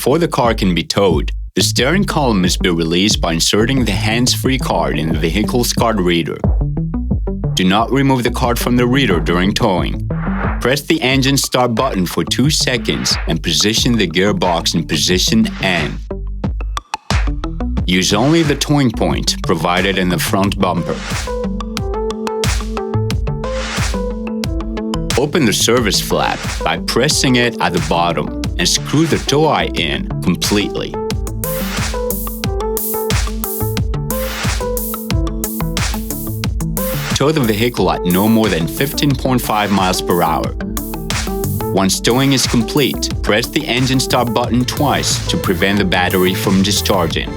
Before the car can be towed, the steering column must be released by inserting the hands-free card in the vehicle's card reader. Do not remove the card from the reader during towing. Press the engine start button for 2 seconds and position the gearbox in position N. Use only the towing point provided in the front bumper. Open the service flap by pressing it at the bottom and screw the tow eye in completely. Tow the vehicle at no more than 15.5 miles per hour. Once towing is complete, press the engine start button twice to prevent the battery from discharging.